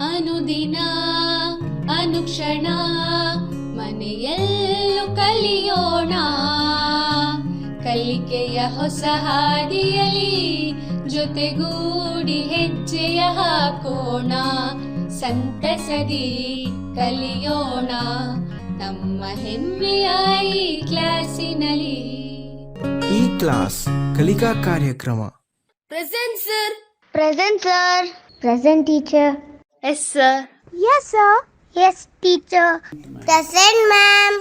ಅನುದಿನ ಅನುಕ್ಷಣ ಮನೆಯಲ್ಲೂ ಕಲಿಯೋಣ, ಕಲಿಕೆಯ ಹೊಸ ಹಾದಿಯಲಿ ಜೊತೆಗೂಡಿ ಹೆಜ್ಜೆಯ ಹಾಕೋಣ, ಸಂತಸದಿ ಕಲಿಯೋಣ ನಮ್ಮ ಹೆಮ್ಮೆಯ ಈ ಕ್ಲಾಸಿನಲ್ಲಿ. ಈ ಕ್ಲಾಸ್ ಕಲಿಕಾ ಕಾರ್ಯಕ್ರಮ. Present sir. Present sir. Present teacher. Yes sir. Yes sir. Yes teacher. Present ma'am.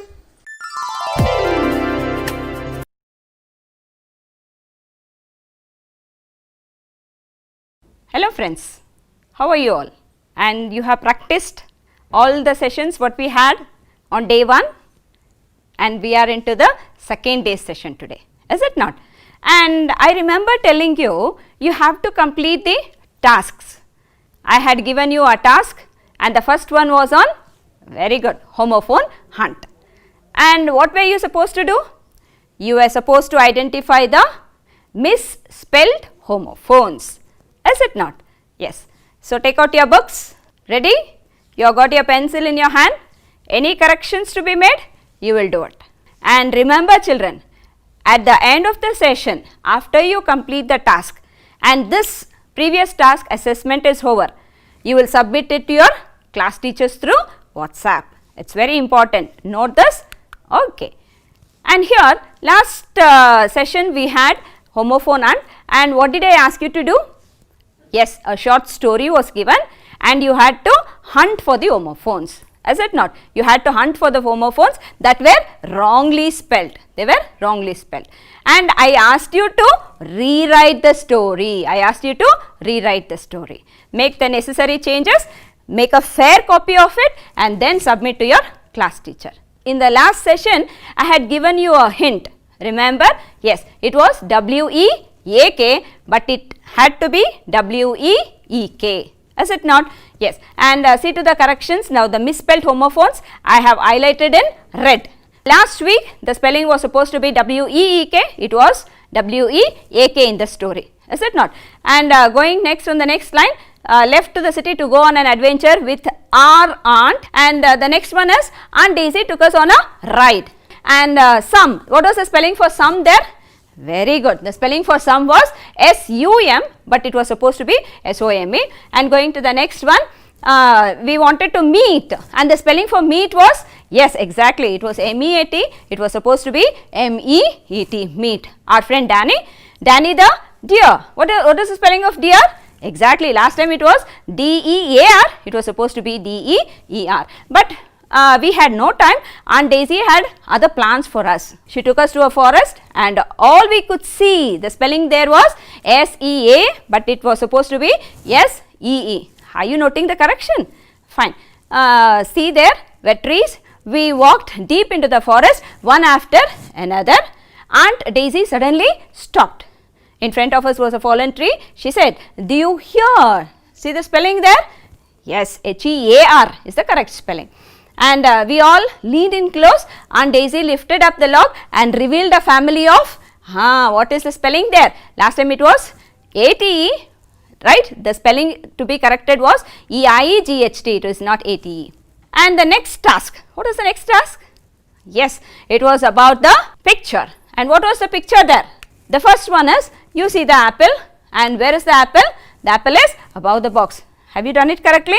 Hello friends, how are you all? And you have practiced all the sessions what we had on day 1, and we are into the second day session today, is it not? And I remember telling you, you have to complete the tasks. I had given you a task and the first one was on, very good, homophone hunt. And what were you supposed to do? You were supposed to identify the misspelled homophones, is it not? Yes. So, take out your books, ready? You have got your pencil in your hand. Any corrections to be made? You will do it. And remember children, at the end of the session, after you complete the task and this previous task assessment is over, you will submit it to your class teachers through WhatsApp. It is very important. Note this. Okay. And here last session we had homophone hunt, and what did I ask you to do? Yes, a short story was given and you had to hunt for the homophones, is it not? You had to hunt for the homophones that were wrongly spelled. They were wrongly spelled. And I asked you to rewrite the story. I asked you to rewrite the story. Make the necessary changes, make a fair copy of it and then submit to your class teacher. In the last session, I had given you a hint. Remember? Yes, it was W-E-A-K, but it had to be W-E-E-K. Is it not? Yes. And see to the corrections. Now, the misspelled homophones I have highlighted in red. Last week, the spelling was supposed to be W-E-E-K. It was W-E-A-K in the story. Is it not? And going next on the next line, left to the city to go on an adventure with our aunt. And the next one is Aunt Daisy took us on a ride. And some, what was the spelling for some there? Very good. The spelling for some was S-U-M, but it was supposed to be S-O-M-E. And going to the next one, we wanted to meet, and the spelling for meet was, yes, exactly, it was M-E-A-T, it was supposed to be M-E-E-T, meet. Our friend Danny the deer. What is the spelling of deer? Exactly, last time it was D-E-A-R, it was supposed to be D-E-E-R. But we had no time. Aunt Daisy had other plans for us. She took us to a forest and all we could see, the spelling there was S-E-A, but it was supposed to be S-E-E. Are you noting the correction? Fine. See there were trees. We walked deep into the forest one after another. Aunt Daisy suddenly stopped. In front of us was a fallen tree. She said, do you hear? See the spelling there? Yes, H-E-A-R is the correct spelling. And we all leaned in close. Aunt Daisy lifted up the log and revealed a family of, what is the spelling there? Last time it was A-T-E, right? The spelling to be corrected was E-I-E-G-H-T, it was not A-T-E. And the next task, what was the next task? Yes, it was about the picture. And what was the picture there? The first one is, you see the apple, and where is the apple? The apple is above the box. Have you done it correctly?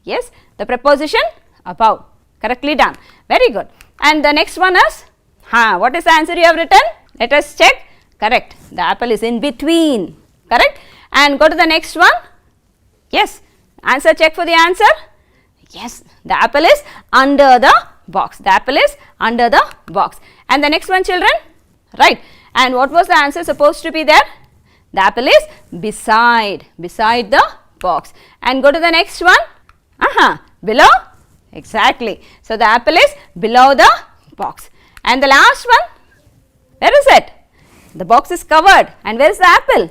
Yes, the preposition above, correctly done, very good. And the next one is, what is the answer you have written? Let us check. Correct, the apple is in between, correct. And go to the next one. Yes, answer, check for the answer. Yes, the apple is under the box, the apple is under the box. And the next one children, right. And what was the answer supposed to be there? The apple is beside the box. And go to the next one. Below, exactly. So, the apple is below the box. And the last one, where is it? The box is covered, and where is the apple?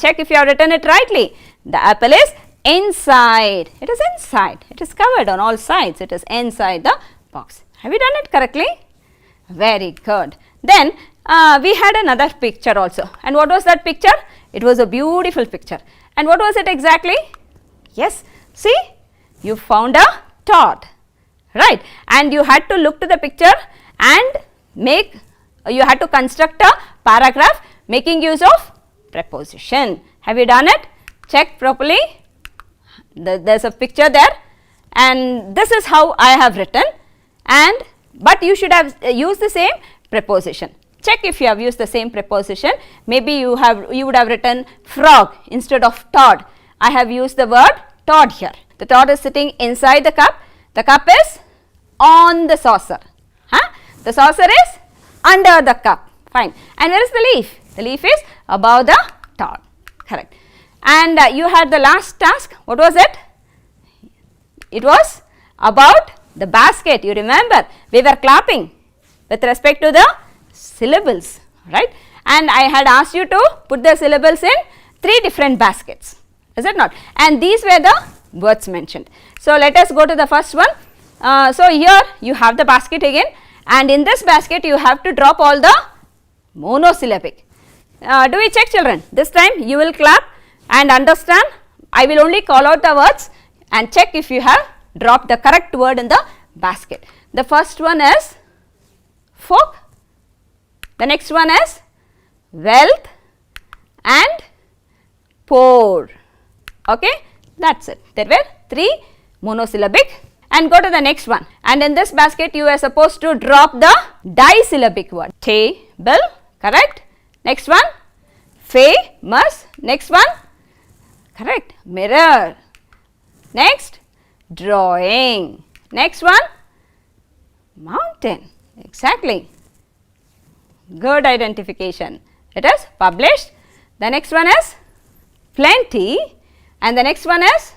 Check if you have written it rightly. The apple is inside, it is inside, it is covered on all sides, it is inside the box. Have you done it correctly? Very good. Then we had another picture also, and what was that picture? It was a beautiful picture. And what was it exactly? Yes, see, you found a Todd, right? And you had to look to the picture and you had to construct a paragraph making use of preposition. Have you done it? Check properly. There's a picture there, and this is how I have written, but you should have used the same preposition. Check if you have used the same preposition. Maybe you would have written frog instead of Todd. I have used the word Todd here. The Todd is sitting inside the cup. The cup is on the saucer. The saucer is under the cup. Fine. And where is the leaf? The leaf is above the Todd. Correct. And you had the last task. What was it? It was about the basket. You remember, we were clapping with respect to the syllables, right? And I had asked you to put the syllables in 3 different baskets. Is it not? And these were the words mentioned. So let us go to the first one. So here you have the basket again, and in this basket you have to drop all the monosyllabic. Do we check, children? This time you will clap and understand. I will only call out the words and check if you have dropped the correct word in the basket. The first one is fork. The next one is wealth and pour. Okay, that's it. There were 3 monosyllabic. And go to the next one. And in this basket you are supposed to drop the disyllabic word. Table, correct. Next one, famous. Next one, correct. Mirror. Next, drawing. Next one, mountain. Exactly. Good identification. It is published. The next one is plenty, and the next one is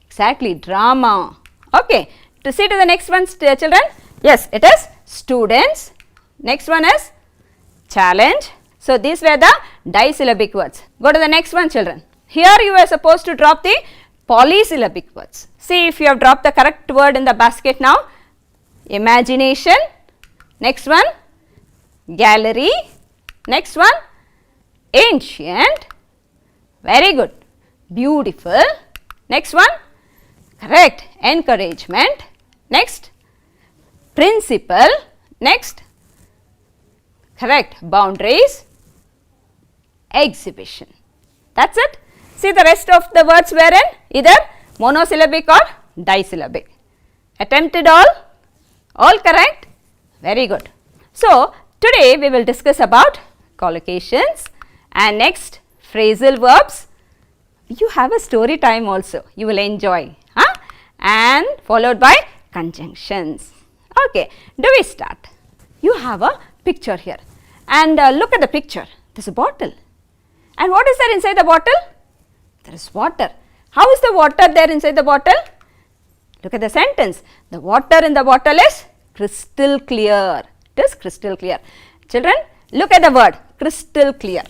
exactly drama. Okay, to see to the next one, children. Yes, it is students. Next one is challenge. So these were the disyllabic words. Go to the next one, children. Here you are supposed to drop the polysyllabic words. See if you have dropped the correct word in the basket now. Imagination. Next one, gallery. Next one, ancient. Very good. Beautiful. Next one, correct. Encouragement. Next, principle. Next, correct. Boundaries. Exhibition. That's it. See, the rest of the words were in either monosyllabic or disyllabic. Attempted all? All correct? Very good. So, today we will discuss about collocations and next phrasal verbs. You have a story time also. You will enjoy. And followed by conjunctions. Okay, do we start? You have a picture here, and look at the picture. There is a bottle, and what is there inside the bottle? There is water. How is the water there inside the bottle? Look at the sentence. The water in the bottle is crystal clear. It is crystal clear. Children, look at the word crystal clear.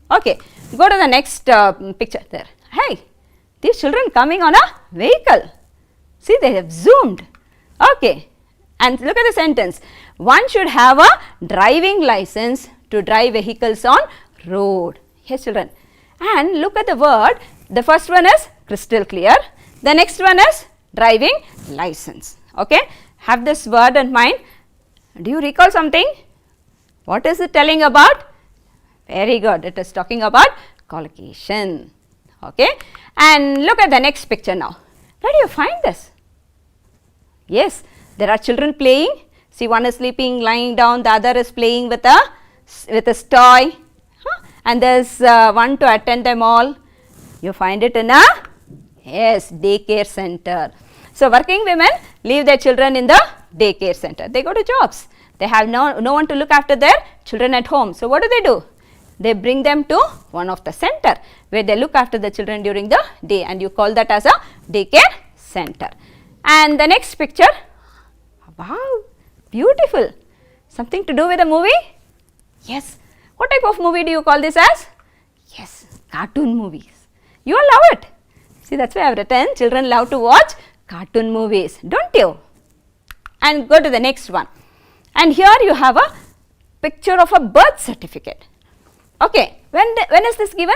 Okay, go to the next picture there. Hey, these children coming on a vehicle. See, they have zoomed. Okay, and look at the sentence. One should have a driving license to drive vehicles on road. Yes, children. And look at the word. The first one is crystal clear. The next one is driving license. Okay, have this word in mind. Do you recall something? What is it telling about? Very good. It is talking about collocation. Okay, and look at the next picture now. Where do you find this? Yes, there are children playing. See, one is sleeping, lying down, the other is playing with a toy, and there is one to attend them all. You find it in a daycare center. So, working women leave their children in the daycare center. They go to jobs. They have no one to look after their children at home. So, what do? They bring them to one of the center where they look after the children during the day, and you call that as a daycare center. And the next picture, wow, beautiful. Something to do with a movie? Yes. What type of movie do you call this as? Yes, cartoon movies. You all love it. See, that's why I have written, children love to watch cartoon movies, don't you? And go to the next one. And here you have a picture of a birth certificate. Okay, when is this given?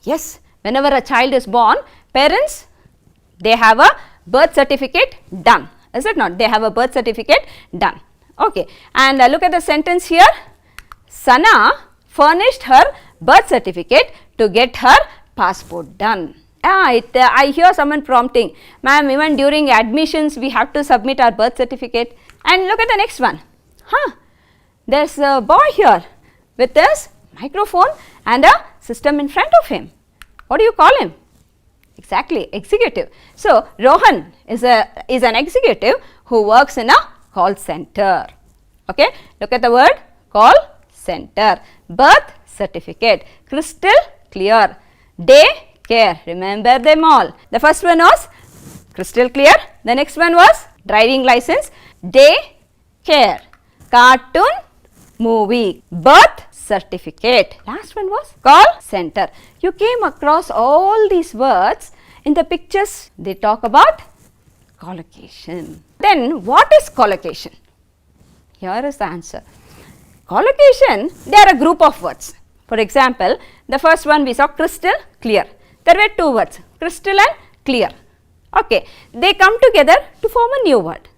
Yes, whenever a child is born, Parents, they have a birth certificate done. Is it not? They have a birth certificate done. Okay. And look at the sentence here. Sana furnished her birth certificate to get her passport done. I hear someone prompting, ma'am, even during admissions we have to submit our birth certificate. And look at the next one. There's a boy here with his microphone and a system in front of him. What do you call him? Exactly, executive. So, Rohan is an executive who works in a call center. Okay, look at the word call center. Birth certificate, crystal clear. Day care, remember them all. The first one was crystal clear. The next one was driving license. Day care, cartoon movie, birth certificate. Last one was call center. You came across all these words in the pictures. They talk about collocation. Then what is collocation? Here is the answer. Collocation, they are a group of words. For example, the first one we saw crystal clear. There were two words, crystal and clear. Okay, they come together to form a new word,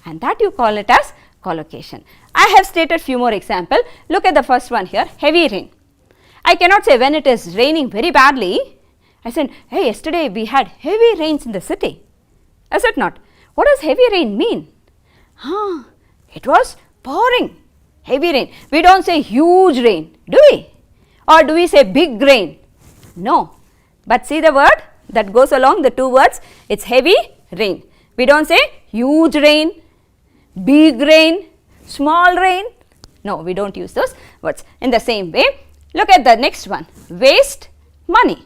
and that you call it as collocation. I have stated few more example. Look at the first one here, heavy rain. I cannot say when it is raining very badly. I said, hey, yesterday we had heavy rains in the city. Is it not? What does heavy rain mean? It was pouring. Heavy rain. We don't say huge rain, do we? Or do we say big rain? No. But see the word that goes along the two words, it's heavy rain. We don't say huge rain, big rain, small rain. No, we don't use those words. In the same way, look at the next one, waste money.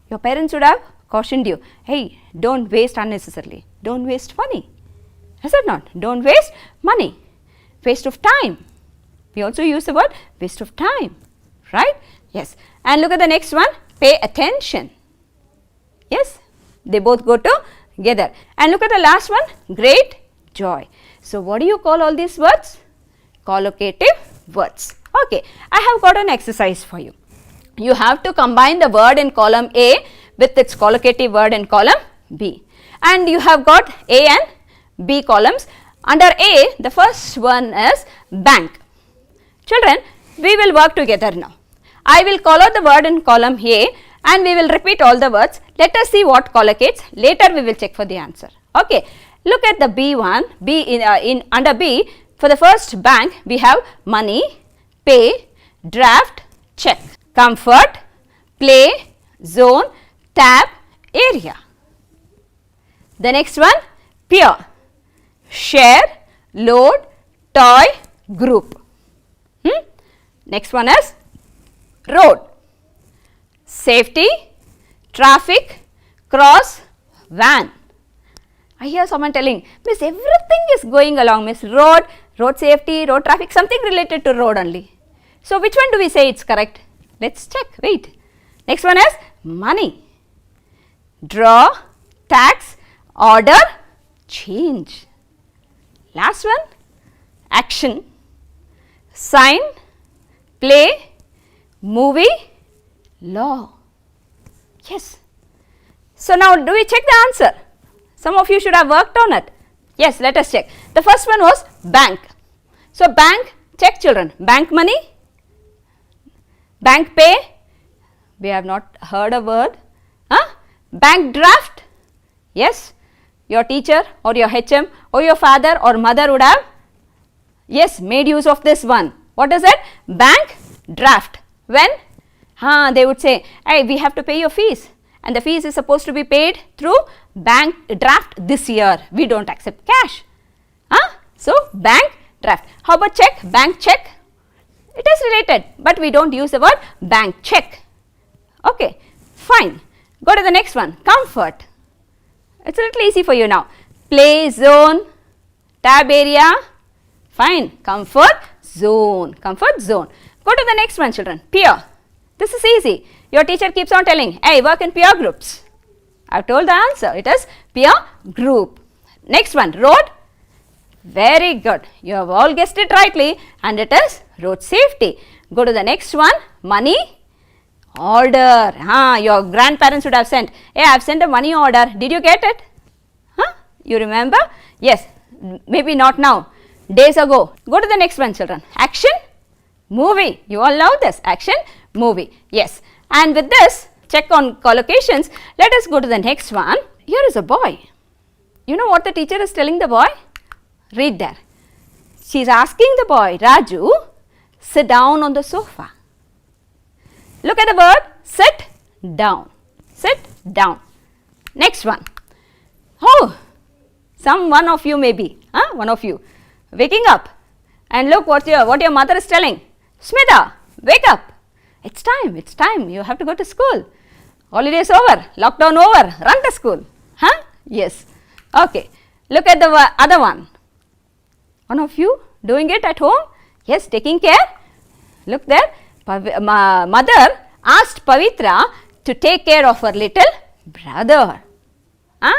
Your parents would have cautioned you, hey, don't waste unnecessarily, don't waste money. Is it not? Don't waste money. Waste of time. We also use the word waste of time, right? Yes. And look at the next one, pay attention. Yes, they both go together. And look at the last one, great joy. So, what do you call all these words? Collocative words. Okay, I have got an exercise for you. You have to combine the word in column A with its collocative word in column B. And you have got A and B columns. Under A, the first one is bank. Children, we will work together now. I will call out the word in column A and we will repeat all the words. Let us see what collocates. Later we will check for the answer. Okay. Look at the B one. Under B, for the first bank, we have money, pay, draft, check, comfort, play, zone, tab, area. The next one, peer, share, load, toy, group. Next one is road, safety, traffic, cross, van. I hear someone telling, Miss, everything is going along, Miss. Road, road safety, road traffic, something related to road only. So, which one do we say it's correct? Let's check. Wait. Next one is money, draw, tax, order, change. Last one, action, sign, play, movie, law. Yes. So, now do we check the answer? Some of you should have worked on it. Yes, let us check. The first one was bank. So, bank, check children. Bank money, bank pay, we have not heard a word. Bank draft, yes, your teacher or your HM or your father or mother would have, yes, made use of this one. What is it? Bank draft. When? They would say, hey, we have to pay your fees. And the fees is supposed to be paid through bank draft this year. We don't accept cash. So, bank draft. How about check? Bank check. It is related, but we don't use the word bank check. Okay, fine. Go to the next one. Comfort. It's a little easy for you now. Play zone, tab area. Fine. Comfort zone. Comfort zone. Go to the next one, children. Peer. This is easy. Your teacher keeps on telling, hey, work in peer groups. I have told the answer. It is peer group. Next one, road. Very good. You have all guessed it rightly, and it is road safety. Go to the next one, money. Order. Your grandparents would have sent. Hey, I have sent a money order. Did you get it? You remember? Yes. Maybe not now. Days ago. Go to the next one, children. Action, movie. You all know this. Action, movie. Yes. And with this, check on collocations. Let us go to the next one. Here is a boy. You know what the teacher is telling the boy? Read there. She is asking the boy, Raju, sit down on the sofa. Look at the word, sit down. Sit down. Next one. Oh, one of you maybe, one of you, waking up, and look what your mother is telling. Smita, wake up. It's time. You have to go to school. Holidays over, lockdown over, run to school. Yes. Okay. Look at the other one. One of you doing it at home? Yes, taking care. Look there. Mother asked Pavitra to take care of her little brother.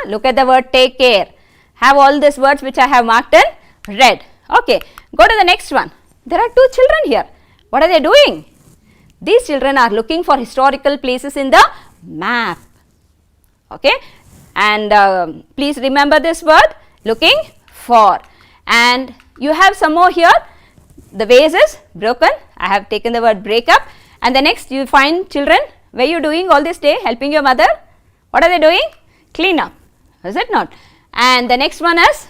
Look at the word take care. Have all these words which I have marked in red. Okay, go to the next one. There are two children here. What are they doing? These children are looking for historical places in the map. Okay, and please remember this word, looking for. And you have some more here. The vase is broken. I have taken the word break up. And the next you find children, where you doing all this day, helping your mother. What are they doing? Clean up. Is it not? And the next one is,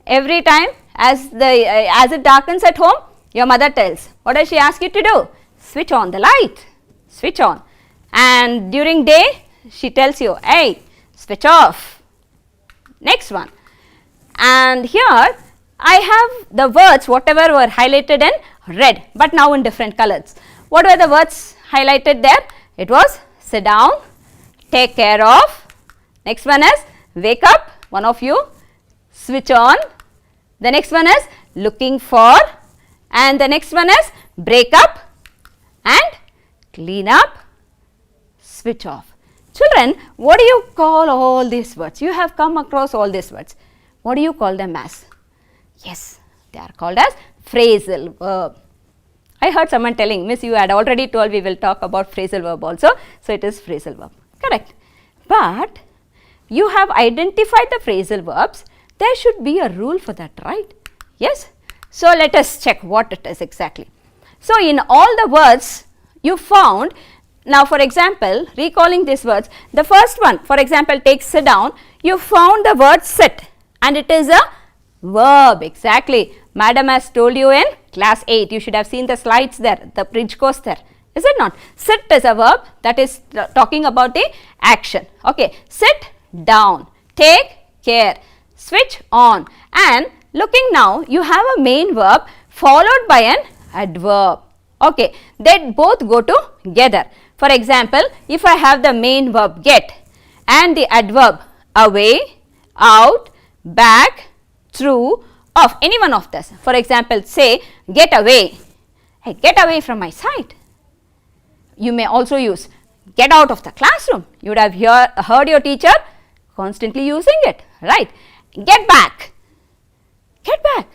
every time as it darkens at home, your mother tells. What does she ask you to do? Switch on the light. Switch on. And during day, she tells you, hey, switch off. Next one. And here, I have the words whatever were highlighted in red, but now in different colors. What were the words highlighted there? It was sit down, take care of. Next one is wake up, one of you, switch on. The next one is looking for, and the next one is break up and clean up, switch off. Children, what do you call all these words? You have come across all these words. What do you call them as? Yes, they are called as phrasal verb. I heard someone telling, Miss, you had already told we will talk about phrasal verb also. So, it is phrasal verb. Correct. But you have identified the phrasal verbs. There should be a rule for that, right? Yes. So, let us check what it is exactly. So, in all the words you found, now for example, recalling these words, the first one, for example, take sit down, you found the word sit and it is a verb, exactly. Madam has told you in class 8, you should have seen the slides there, the bridge course there, is it not? Sit is a verb that is talking about the action. Okay, sit down, take care, switch on, and looking now, you have a main verb followed by an adverb. Okay, they both go together. For example, if I have the main verb get and the adverb away, out, back, through, off, any one of this. For example, say get away. Hey, get away from my sight. You may also use get out of the classroom. You would have heard your teacher constantly using it, right? Get back. Get back.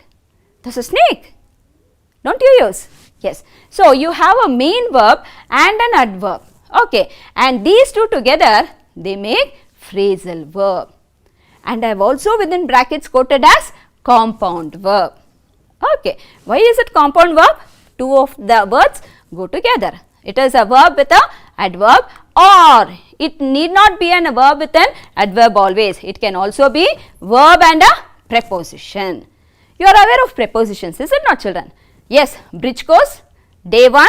There's a snake. Don't you use? Yes. So, you have a main verb and an adverb. Okay. And these two together, they make phrasal verb. And I have also within brackets quoted as compound verb. Okay. Why is it compound verb? Two of the words go together. It is a verb with a adverb, or it need not be a verb with an adverb always. It can also be verb and a preposition. You are aware of prepositions, is it not, children? Yes, bridge course, day 1,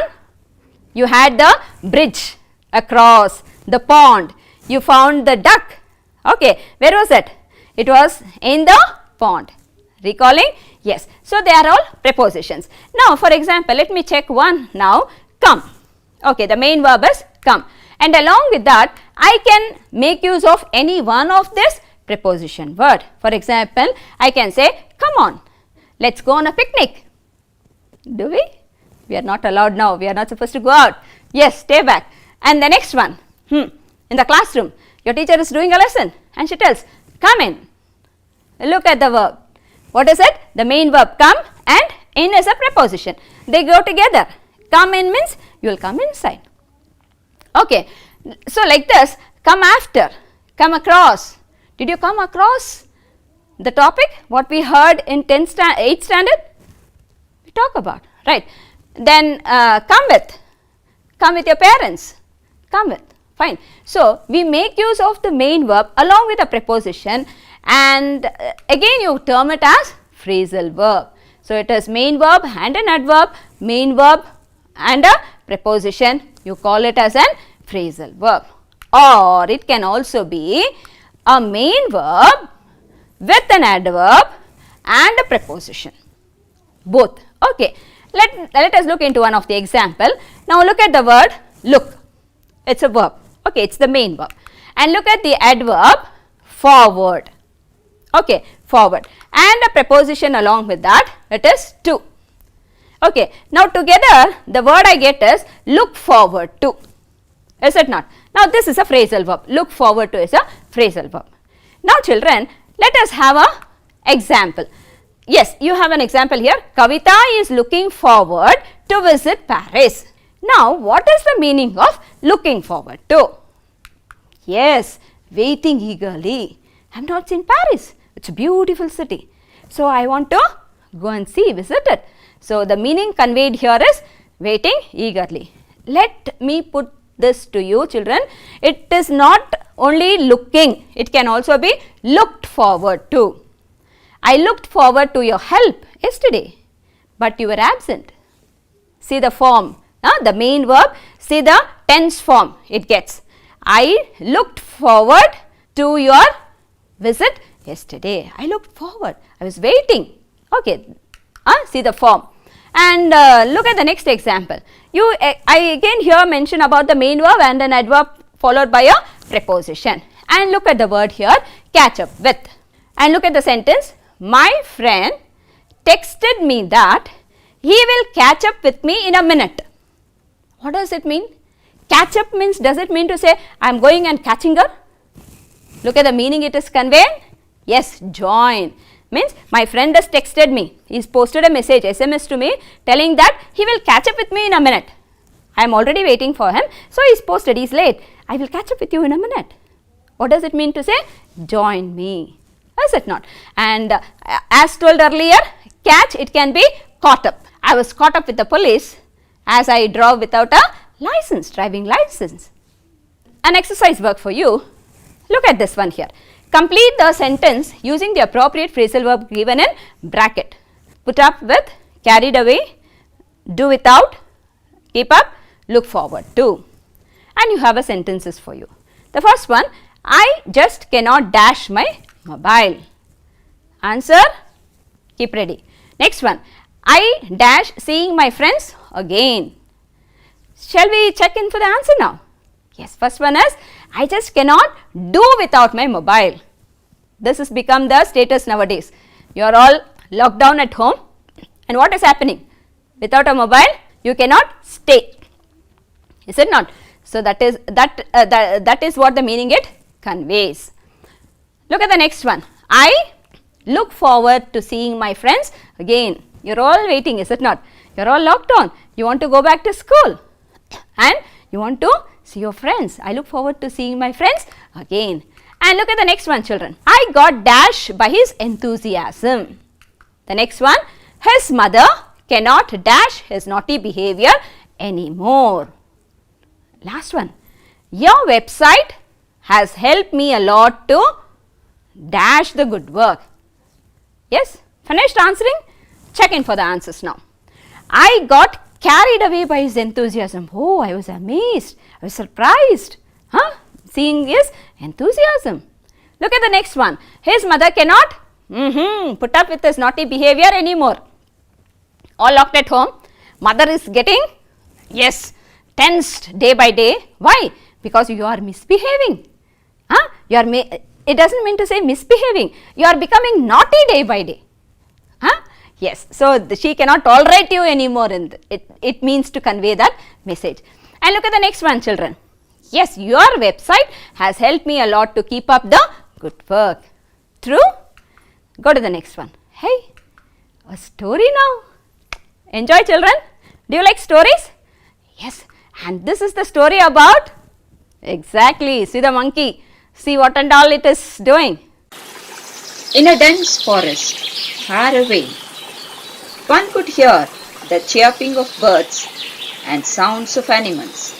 you had the bridge across the pond. You found the duck. Okay, where was it? It was in the pond. Recalling? Yes. So, they are all prepositions. Now, for example, let me check one now. Come. Okay, the main verb is come. And along with that, I can make use of any one of this preposition word. For example, I can say, come on, let's go on a picnic. Do we? We are not allowed now. We are not supposed to go out. Yes, stay back. And the next one, in the classroom, your teacher is doing a lesson and she tells, come in. Look at the verb. What is it? The main verb come and in is a preposition. They go together. Come in means you will come inside. Okay. So, like this, come after, come across. Did you come across the topic what we heard in 8th standard? We talk about, right. Then come with your parents, come with, fine. So, we make use of the main verb along with a preposition, and again you term it as phrasal verb. So, it is main verb and an adverb, main verb and a preposition, you call it as an phrasal verb. Or it can also be a main verb with an adverb and a preposition, both. Okay. Let us look into one of the example. Now, look at the word look, it is a verb, okay, it is the main verb, and look at the adverb forward, okay, forward, and a preposition along with that, it is to. Okay. Now, together the word I get is look forward to, is it not? Now, this is a phrasal verb, look forward to is a phrasal verb. Now, children, let us have a example. Yes, you have an example here. Kavita is looking forward to visit Paris. Now, what is the meaning of looking forward to? Yes, waiting eagerly. I have not seen Paris. It's a beautiful city. So, I want to go and see, visit it. So, the meaning conveyed here is waiting eagerly. Let me put this to you, children. It is not only looking, it can also be looked forward to. I looked forward to your help yesterday, but you were absent. See the form, the main verb, see the tense form it gets. I looked forward to your visit yesterday. I looked forward, I was waiting. Okay, see the form. And look at the next example. I again here mention about the main verb and an adverb followed by a preposition. And look at the word here, catch up with. And look at the sentence, my friend texted me that he will catch up with me in a minute. What does it mean? Catch up means, does it mean to say I am going and catching her? Look at the meaning it is conveying. Yes, join. Means my friend has texted me, he has posted a message, SMS to me telling that he will catch up with me in a minute. I am already waiting for him, so he is posted, he is late. I will catch up with you in a minute. What does it mean to say? Join me. Is it not? And as told earlier, catch, it can be caught up. I was caught up with the police as I drove without a license, driving license. An exercise work for you. Look at this one here. Complete the sentence using the appropriate phrasal verb given in bracket. Put up with, carried away, do without, keep up, look forward to. And you have a sentences for you. The first one, I just cannot dash my mobile. Answer, keep ready. Next one, I dash seeing my friends again. Shall we check in for the answer now? Yes, first one is, I just cannot do without my mobile. This has become the status nowadays. You are all locked down at home, and what is happening? Without a mobile, you cannot stay. Is it not? So, that is what the meaning it conveys. Look at the next one. I look forward to seeing my friends again. You are all waiting, is it not? You are all locked on. You want to go back to school and you want to see your friends. I look forward to seeing my friends again. And look at the next one, children. I got dashed by his enthusiasm. The next one, his mother cannot dash his naughty behavior anymore. Last one, your website has helped me a lot to dash the good work. Yes, finished answering? Check in for the answers now. I got carried away by his enthusiasm. Oh, I was amazed. I was surprised. Seeing his enthusiasm. Look at the next one. His mother cannot put up with his naughty behavior anymore. All locked at home. Mother is getting, yes, tensed day by day. Why? Because you are misbehaving. It doesn't mean to say misbehaving. You are becoming naughty day by day. Yes, so she cannot tolerate you anymore. It means to convey that message. And look at the next one, children. Yes, your website has helped me a lot to keep up the good work. True? Go to the next one. Hey, a story now. Enjoy, children. Do you like stories? Yes, and this is the story about Exactly. See the monkey. See what and all it is doing. In a dense forest, far away, one could hear the chirping of birds and sounds of animals.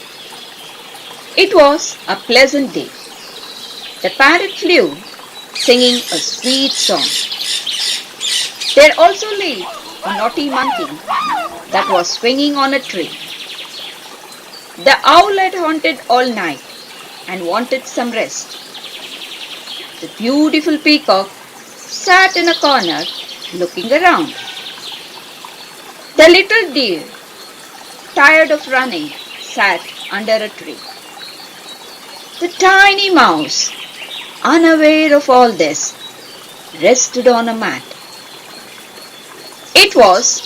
It was a pleasant day. The parrot flew, singing a sweet song. There also lay a naughty monkey that was swinging on a tree. The owl had haunted all night and wanted some rest. The beautiful peacock sat in a corner looking around. The little deer, tired of running, sat under a tree. The tiny mouse, unaware of all this, rested on a mat. It was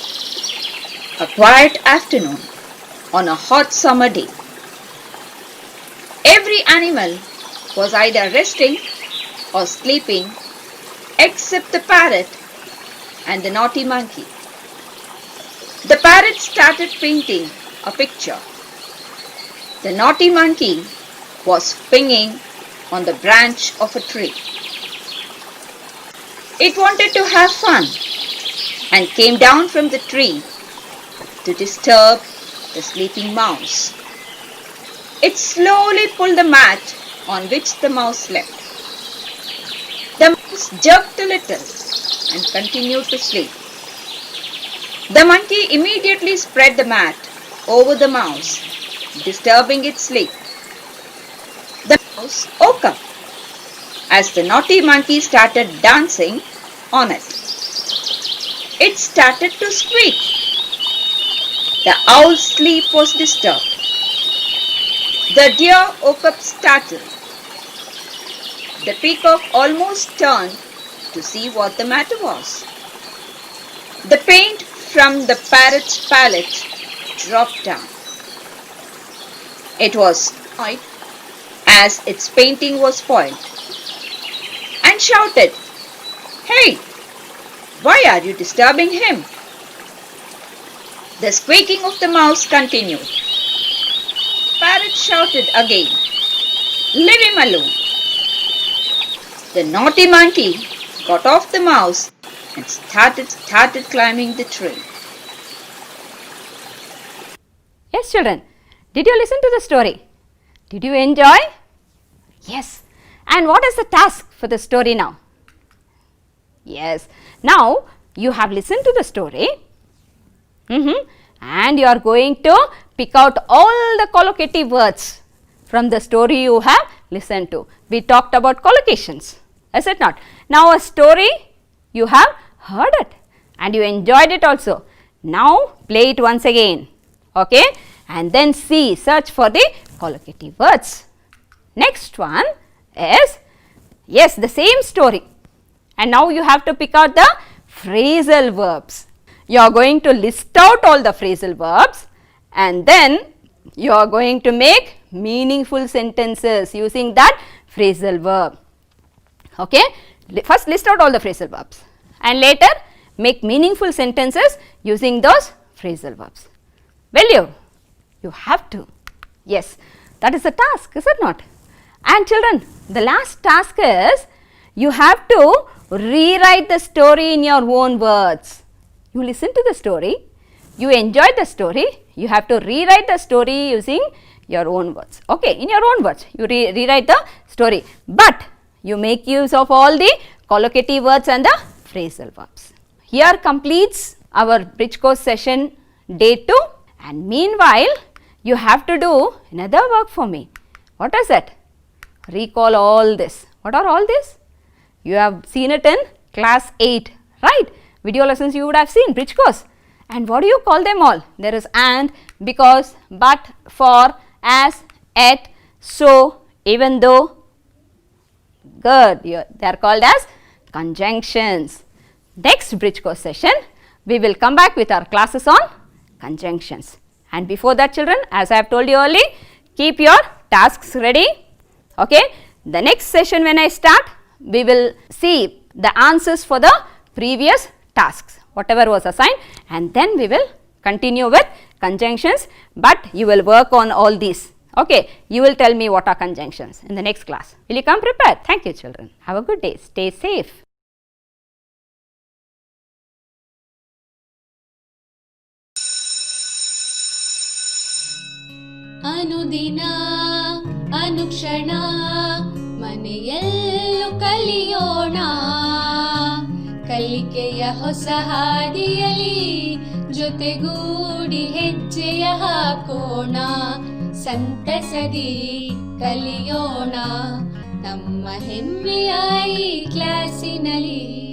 a quiet afternoon on a hot summer day. Every animal was either resting or sleeping except the parrot and the naughty monkey. The parrot started painting a picture. The naughty monkey was swinging on the branch of a tree. It wanted to have fun and came down from the tree to disturb the sleeping mouse. It slowly pulled the mat on which the mouse slept. The mouse jerked a little and continued to sleep. The monkey immediately spread the mat over the mouse, disturbing its sleep. The mouse woke up as the naughty monkey started dancing on it. It started to squeak. The owl's sleep was disturbed. The deer woke up startled. The peacock almost turned to see what the matter was. The paint from the parrot's palette dropped down. It was annoyed as its painting was spoiled and shouted, "Hey, why are you disturbing him?" The squeaking of the mouse continued. Parrot shouted again, "Leave him alone." The naughty monkey got off the mouse and started climbing the tree. Yes, children. Did you listen to the story? Did you enjoy? Yes. And what is the task for the story now? Yes. Now you have listened to the story. And you are going to pick out all the collocative words from the story you have listened to. We talked about collocations, is it not? Now a story, you have heard it and you enjoyed it also. Now play it once again, okay? And then see, search for the collocative words. Next one is, yes, the same story. And now you have to pick out the phrasal verbs. You are going to list out all the phrasal verbs and then you are going to make meaningful sentences using that phrasal verb. Okay? First list out all the phrasal verbs and later make meaningful sentences using those phrasal verbs. Will you? You have to. Yes, that is the task, is it not? And children, the last task is you have to rewrite the story in your own words. You listen to the story, you enjoyed the story, you have to rewrite the story using your own words. Okay, in your own words, you rewrite the story, but you make use of all the collocative words and the phrasal verbs. Here completes our bridge course session day 2, and meanwhile you have to do another work for me. What is it? Recall all this. What are all this? You have seen it in class 8, right? Video lessons you would have seen, bridge course. And what do you call them all? There is and, because, but, for, as, at, so, even though. Good. They are called as conjunctions. Next bridge course session, we will come back with our classes on conjunctions. And before that, children, as I have told you earlier, keep your tasks ready. Okay. The next session when I start, we will see the answers for the previous tasks, whatever was assigned, and then we will continue with conjunctions, but you will work on all these. Okay, you will tell me what are conjunctions in the next class. Will you come prepared? Thank you, children. Have a good day. Stay safe. ಅನುದಿನ ಅನುಕ್ಷಣ ಮನೆಯಲ್ಲೂ ಕಲಿಯೋಣ, ಕಲಿಕೆಯ ಹೊಸ ಹಾದಿಯಲಿ ಜೊತೆಗೂಡಿ ಹೆಜ್ಜೆಯ ಹಾಕೋಣ, ಸಂತಸದಿ ಕಲಿಯೋಣ ನಮ್ಮ ಹೆಮ್ಮೆಯ ಈ ಕ್ಲಾಸಿನಲ್ಲಿ.